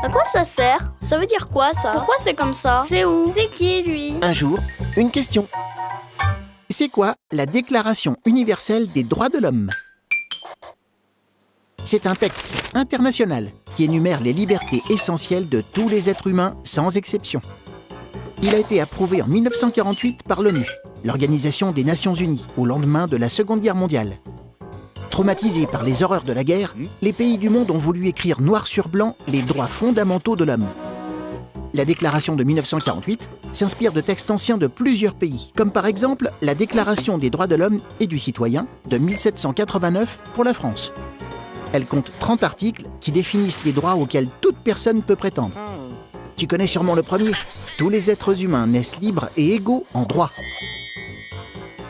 À quoi ça sert? Ça veut dire quoi ça? Pourquoi c'est comme ça? C'est où? C'est qui lui? Un jour, une question. C'est quoi la Déclaration universelle des droits de l'homme? C'est un texte international qui énumère les libertés essentielles de tous les êtres humains sans exception. Il a été approuvé en 1948 par l'ONU, l'Organisation des Nations Unies, au lendemain de la Seconde Guerre mondiale. Traumatisés par les horreurs de la guerre, les pays du monde ont voulu écrire noir sur blanc les droits fondamentaux de l'homme. La déclaration de 1948 s'inspire de textes anciens de plusieurs pays, comme par exemple la Déclaration des droits de l'homme et du citoyen de 1789 pour la France. Elle compte 30 articles qui définissent les droits auxquels toute personne peut prétendre. Tu connais sûrement le premier. Tous les êtres humains naissent libres et égaux en droit.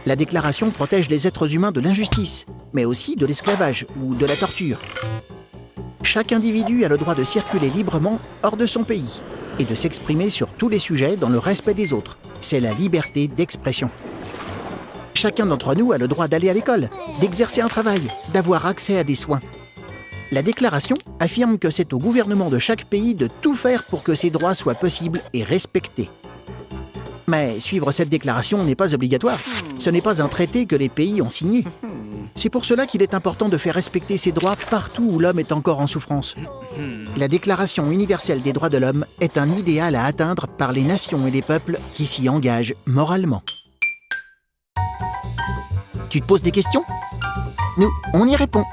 La déclaration protège les êtres humains de l'injustice, mais aussi de l'esclavage ou de la torture. Chaque individu a le droit de circuler librement hors de son pays et de s'exprimer sur tous les sujets dans le respect des autres. C'est la liberté d'expression. Chacun d'entre nous a le droit d'aller à l'école, d'exercer un travail, d'avoir accès à des soins. La déclaration affirme que c'est au gouvernement de chaque pays de tout faire pour que ces droits soient possibles et respectés. Mais suivre cette déclaration n'est pas obligatoire. Ce n'est pas un traité que les pays ont signé. C'est pour cela qu'il est important de faire respecter ces droits partout où l'homme est encore en souffrance. La Déclaration universelle des droits de l'homme est un idéal à atteindre par les nations et les peuples qui s'y engagent moralement. Tu te poses des questions? Nous, on y répond.